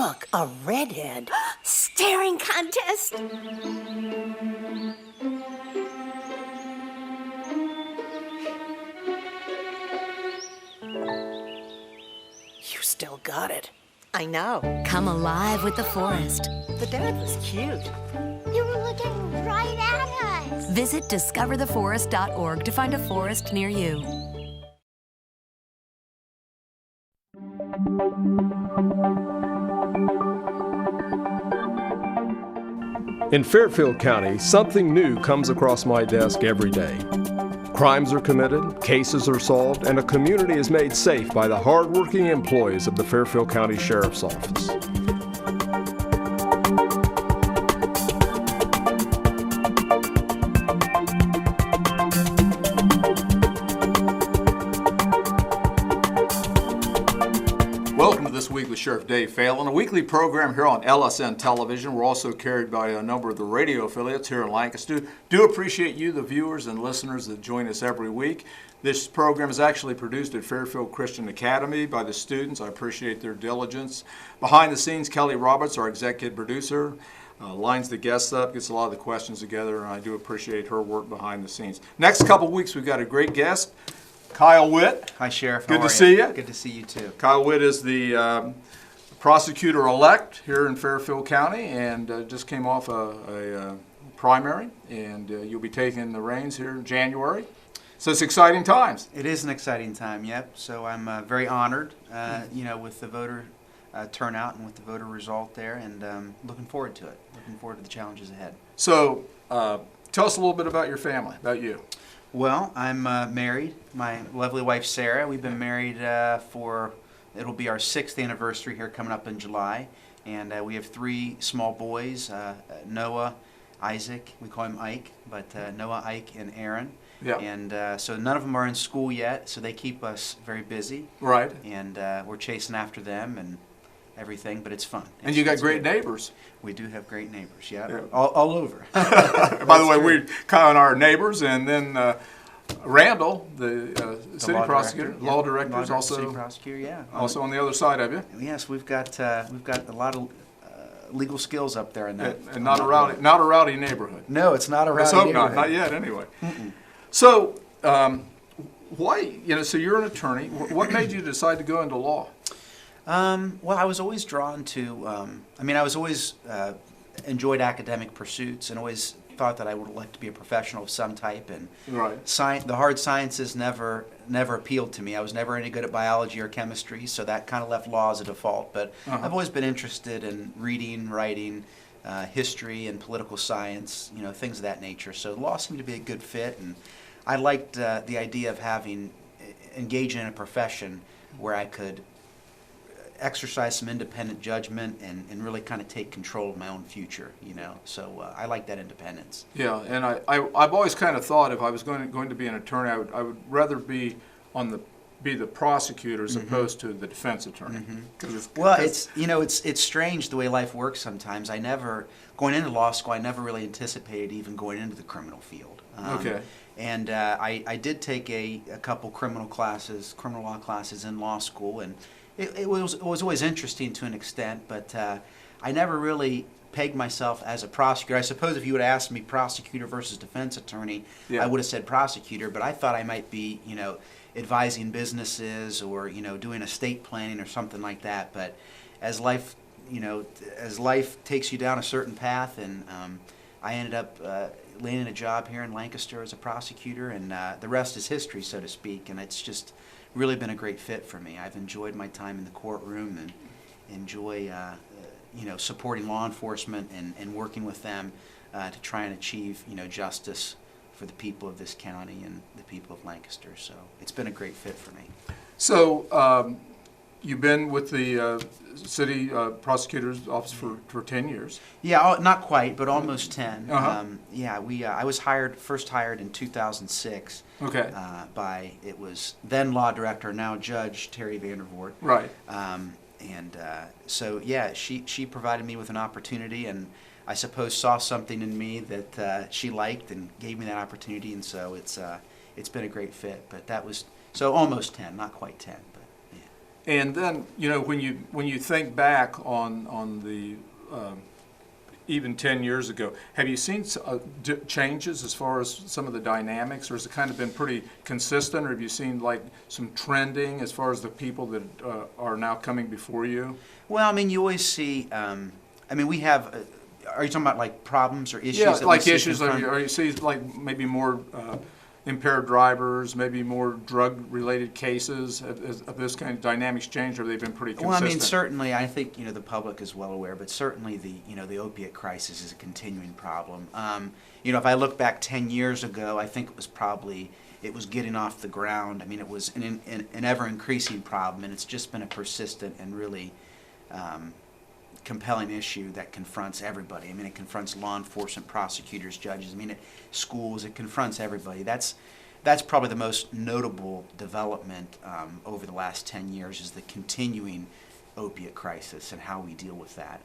Look, a redhead. Staring contest. You still got it. I know. Come alive with the forest. The dad was cute. You were looking right at us. Visit discovertheforest.org to find a forest near you. In Fairfield County, something new comes across my desk every day. Crimes are committed, cases are solved, and a community is made safe by the hardworking employees of the Fairfield County Sheriff's Office. Welcome to This Week with Sheriff Dave Phalen, a weekly program here on LSN Television. We're also carried by a number of the radio affiliates here in Lancaster. Do appreciate you, the viewers and listeners that join us every week. This program is actually produced at Fairfield Christian Academy by the students. I appreciate their diligence. Behind the scenes, Kelly Roberts, our executive producer, lines the guests up, gets a lot of the questions together, and I do appreciate her work behind the scenes. Next couple weeks, we've got a great guest. Kyle Witt. Hi, Sheriff. Good to see you. Good to see you, too. Kyle Witt is the prosecutor-elect here in Fairfield County and just came off a primary, and you'll be taking the reins here in January. So it's exciting times. It is an exciting time, yep. So I'm very honored, with the voter turnout and with the voter result there, and looking forward to it. Looking forward to the challenges ahead. So tell us a little bit about your family, about you. Well, I'm married. My lovely wife, Sarah. We've been married it'll be our 6th anniversary here coming up in July. And we have 3 small boys, Noah, Isaac, we call him Ike, but Noah, Ike, and Aaron. Yeah. And so none of them are in school yet, so they keep us very busy. Right. And we're chasing after them and everything, but it's fun. And you got great neighbors. We do have great neighbors, yeah. All over. By the way, Kyle and I are neighbors, and then Randall, the city prosecutor, law director, is also city prosecutor, yeah. Also on the other side of you. Yes, we've got a lot of legal skills up there in that. And not a rowdy neighborhood. No, it's not a rowdy neighborhood. Let's hope not yet, anyway. So, why? So you're an attorney. What made you decide to go into law? Well, I was always drawn to, I was always enjoyed academic pursuits and always thought that I would like to be a professional of some type. And right. The hard sciences never appealed to me. I was never any good at biology or chemistry, so that kind of left law as a default. But I've always been interested in reading, writing, history, and political science, things of that nature. So law seemed to be a good fit, and I liked the idea of engaging in a profession where I could exercise some independent judgment and really kind of take control of my own future, So I like that independence. Yeah, and I've always kind of thought if I was going to be an attorney, I would rather be the prosecutor as opposed to the defense attorney. Well, it's strange the way life works sometimes. Going into law school, I never really anticipated even going into the criminal field. Okay. And I did take a couple criminal law classes in law school, and it was always interesting to an extent, but I never really pegged myself as a prosecutor. I suppose if you would have asked me prosecutor versus defense attorney, I would have said prosecutor, but I thought I might be, advising businesses or, doing estate planning or something like that. But as life takes you down a certain path, and I ended up landing a job here in Lancaster as a prosecutor, and the rest is history, so to speak, and it's just really been a great fit for me. I've enjoyed my time in the courtroom and enjoy supporting law enforcement and working with them to try and achieve justice for the people of this county and the people of Lancaster. So it's been a great fit for me. So you've been with the city prosecutor's office for 10 years. Yeah, not quite, but almost 10. Uh-huh. I was first hired in 2006. Okay. By it was then law director, now Judge Terry Vandervoort. Right. So she provided me with an opportunity, and I suppose saw something in me that she liked and gave me that opportunity, and so it's been a great fit. But that was almost 10, not quite 10, but yeah. And then, when you think back on the even 10 years ago, have you seen changes as far as some of the dynamics, or has it kind of been pretty consistent, or have you seen like some trending as far as the people that are now coming before you? Well, I mean, you always see. We have. Are you talking about like problems or issues? Yeah, that like we see issues. Or you see like maybe more impaired drivers, maybe more drug-related cases. Have this kind of dynamics changed, or have they been pretty consistent? Well, I mean, certainly, I think the public is well aware, but certainly the opiate crisis is a continuing problem. If I look back 10 years ago, I think it was getting off the ground. I mean, it was an ever-increasing problem, and it's just been a persistent and really compelling issue that confronts everybody. I mean, it confronts law enforcement, prosecutors, judges. I mean, schools. It confronts everybody. That's probably the most notable development over the last 10 years is the continuing opiate crisis and how we deal with that.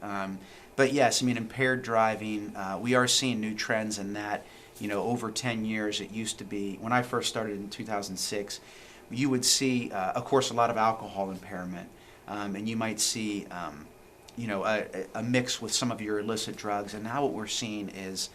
But yes, I mean, impaired driving, we are seeing new trends in that. Over 10 years, it used to be, when I first started in 2006, you would see, of course, a lot of alcohol impairment, and you might see a mix with some of your illicit drugs, and now what we're seeing is,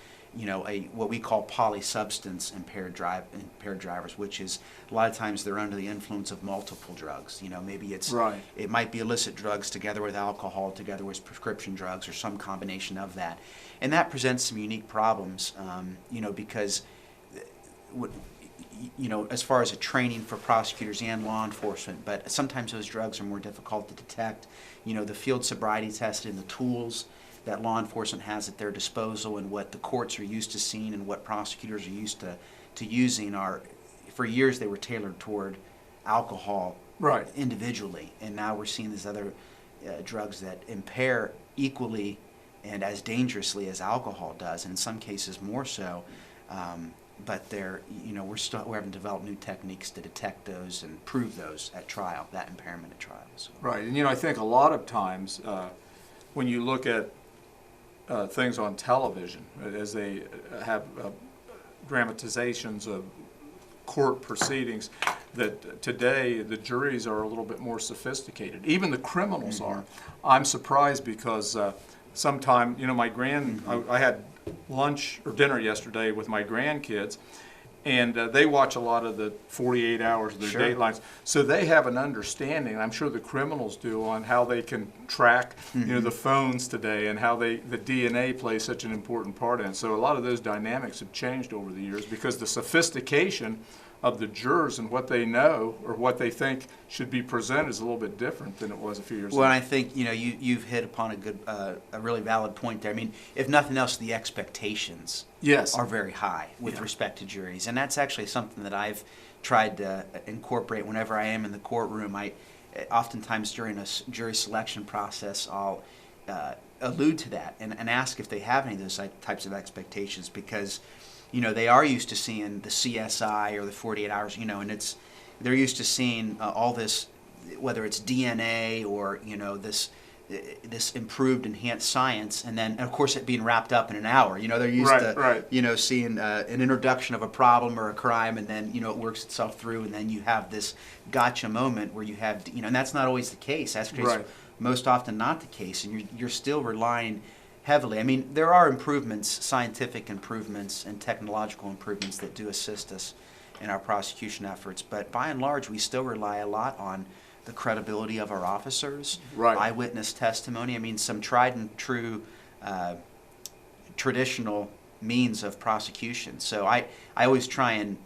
what we call polysubstance impaired drivers, which is a lot of times they're under the influence of multiple drugs. Maybe it might be illicit drugs together with alcohol, together with prescription drugs, or some combination of that, and that presents some unique problems. Because as far as a training for prosecutors and law enforcement, but sometimes those drugs are more difficult to detect. The field sobriety test and the tools that law enforcement has at their disposal and what the courts are used to seeing and what prosecutors are used to using for years they were tailored toward alcohol individually, and now we're seeing these other drugs that impair equally and as dangerously as alcohol does, and in some cases more so. But we haven't developed new techniques to detect those and prove those at trial, that impairment at trial. So. Right, and I think a lot of times when you look at things on television, as they have dramatizations of court proceedings, that today the juries are a little bit more sophisticated. Even the criminals are. I'm surprised because sometime, I had lunch or dinner yesterday with my grandkids, and they watch a lot of the 48 hours of their datelines, so they have an understanding, and I'm sure the criminals do, on how they can track the phones today and how the DNA plays such an important part in it. So a lot of those dynamics have changed over the years because the sophistication of the jurors and what they know or what they think should be presented is a little bit different than it was a few years ago. Well, I think you've hit upon a really valid point there. I mean, if nothing else, the expectations are very high with respect to juries, and that's actually something that I've tried to incorporate whenever I am in the courtroom. I oftentimes during a jury selection process, I'll allude to that and ask if they have any of those types of expectations, because they are used to seeing the CSI or the 48 hours, and they're used to seeing all this, whether it's DNA or this improved, enhanced science, and then of course it being wrapped up in an hour. They're used to seeing an introduction of a problem or a crime, and then it works itself through, and then you have this gotcha moment where you have and that's not always the case. That's most often not the case, and you're still relying heavily. I mean, there are improvements, scientific improvements and technological improvements that do assist us in our prosecution efforts, but by and large, we still rely a lot on the credibility of our officers, eyewitness testimony. I mean, some tried and true traditional means of prosecution. So I always try and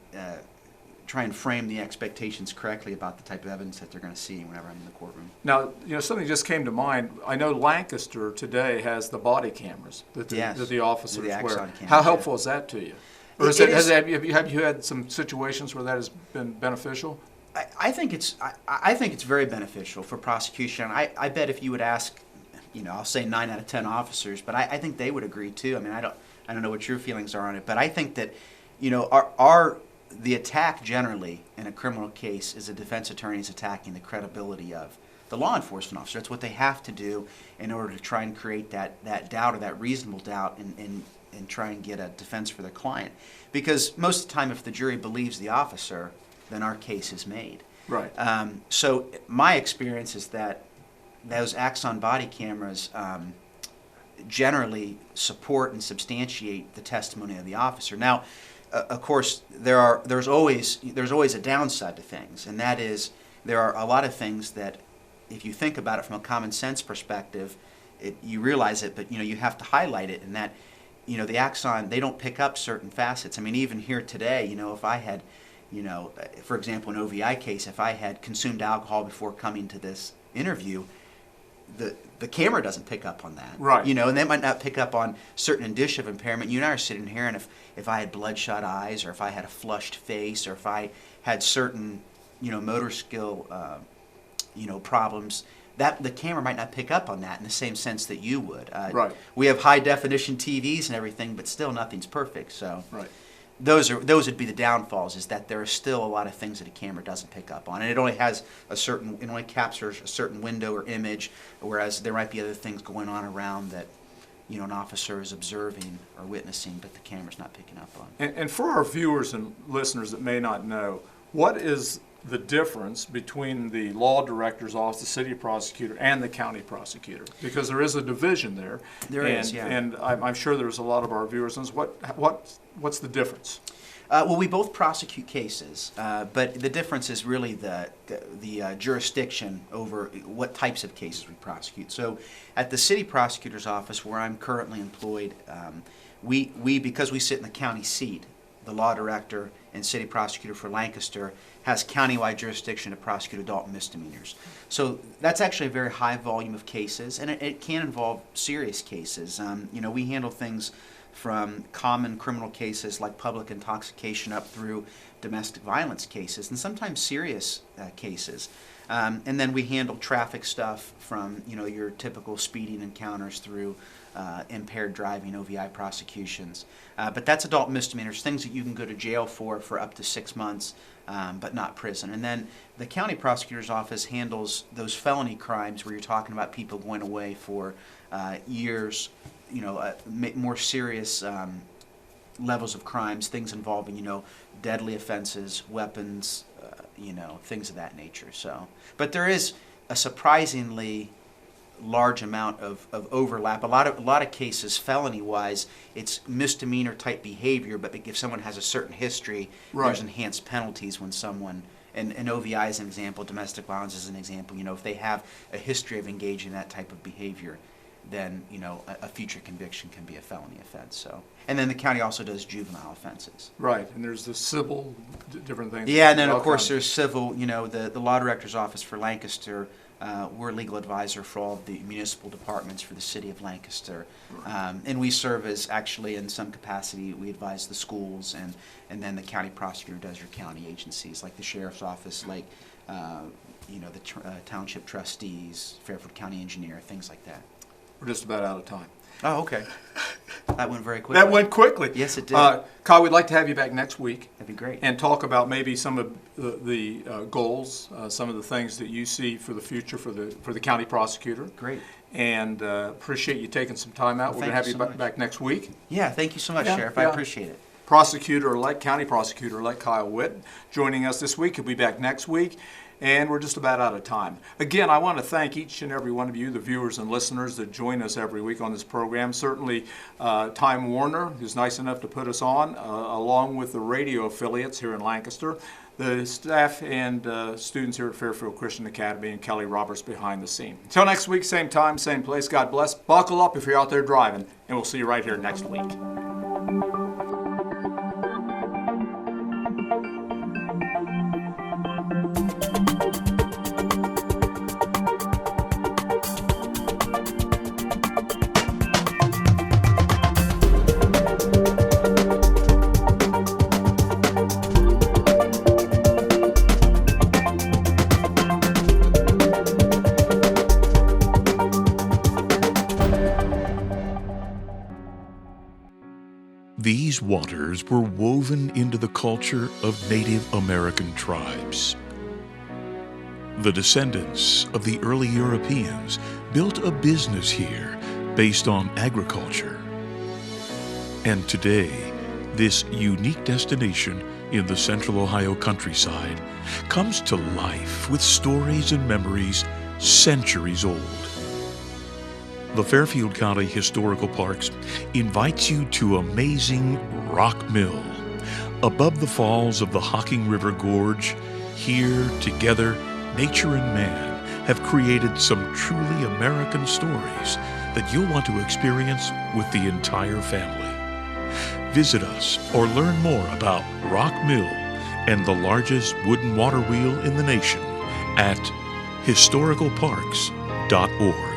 frame the expectations correctly about the type of evidence that they're going to see whenever I'm in the courtroom. Now, something just came to mind. I know Lancaster today has the body cameras that the officers wear. How helpful is that to you? Or have you had some situations where that has been beneficial? I think it's very beneficial for prosecution. I bet if you would ask, I'll say 9 out of 10 officers, but I think they would agree too. I mean, I don't know what your feelings are on it, but I think that the attack generally in a criminal case is a defense attorney's attacking the credibility of the law enforcement officer. That's what they have to do in order to try and create that doubt or that reasonable doubt and try and get a defense for their client. Because most of the time, if the jury believes the officer, than our case is made. Right. So my experience is that those Axon body cameras generally support and substantiate the testimony of the officer. Now, of course, there's always a downside to things, and that is there are a lot of things that, if you think about it from a common sense perspective, you realize it, but you have to highlight it, and that the Axon, they don't pick up certain facets. I mean, even here today, if I had, for example, an OVI case, if I had consumed alcohol before coming to this interview, the camera doesn't pick up on that. Right. And they might not pick up on certain indicia of impairment. You and I are sitting here, and if I had bloodshot eyes, or if I had a flushed face, or if I had certain, motor skill, problems, that the camera might not pick up on that in the same sense that you would. Right. We have high definition TVs and everything, but still nothing's perfect. So. Right. Those would be the downfalls, is that there are still a lot of things that a camera doesn't pick up on, and it only captures a certain window or image, whereas there might be other things going on around that an officer is observing or witnessing, but the camera's not picking up on. And for our viewers and listeners that may not know, what is the difference between the law director's office, the city prosecutor, and the county prosecutor? Because there is a division there. There is, yeah. And I'm sure there's a lot of our viewers. What's the difference? Well, we both prosecute cases, but the difference is really the jurisdiction over what types of cases we prosecute. So, at the city prosecutor's office, where I'm currently employed, because we sit in the county seat, the law director and city prosecutor for Lancaster has countywide jurisdiction to prosecute adult misdemeanors. So that's actually a very high volume of cases, and it can involve serious cases. We handle things from common criminal cases like public intoxication up through domestic violence cases, and sometimes serious cases. And then we handle traffic stuff from your typical speeding encounters through impaired driving, OVI prosecutions. But that's adult misdemeanors, things that you can go to jail for up to 6 months, but not prison. And then the county prosecutor's office handles those felony crimes where you're talking about people going away for years, more serious levels of crimes, things involving, deadly offenses, weapons, things of that nature. So, but there is a surprisingly large amount of overlap. A lot of cases, felony-wise, it's misdemeanor type behavior, but if someone has a certain history, right, there's enhanced penalties when someone, and OVI is an example, domestic violence is an example, if they have a history of engaging in that type of behavior, then, a future conviction can be a felony offense. So, and then the county also does juvenile offenses. Right, and there's the civil, different things. Yeah, and then of course there's civil, the law director's office for Lancaster, we're legal advisor for all of the municipal departments for the city of Lancaster. And we serve as, actually in some capacity, we advise the schools, and then the county prosecutor does your county agencies, like the sheriff's office, like the township trustees, Fairfield County engineer, things like that. We're just about out of time. Oh, okay. That went very quickly. That went quickly. Yes, it did. Kyle, we'd like to have you back next week. That'd be great. And talk about maybe some of the goals, some of the things that you see for the future for the county prosecutor. Great. And appreciate you taking some time out. Well, we're going to have you so back next week. Yeah, thank you so much, Sheriff. I appreciate it. Prosecutor-elect, County Prosecutor-elect Kyle Witt joining us this week. He'll be back next week. And we're just about out of time. Again, I want to thank each and every one of you, the viewers and listeners that join us every week on this program. Certainly Time Warner, who's nice enough to put us on, along with the radio affiliates here in Lancaster, the staff and students here at Fairfield Christian Academy, and Kelly Roberts behind the scene. Until next week, same time, same place. God bless. Buckle up if you're out there driving, and we'll see you right here next week. These waters were woven into the culture of Native American tribes. The descendants of the early Europeans built a business here based on agriculture. And today, this unique destination in the central Ohio countryside comes to life with stories and memories centuries old. The Fairfield County Historical Parks invites you to amazing Rock Mill. Above the falls of the Hocking River Gorge, here together, nature and man have created some truly American stories that you'll want to experience with the entire family. Visit us or learn more about Rock Mill and the largest wooden water wheel in the nation at historicalparks.org.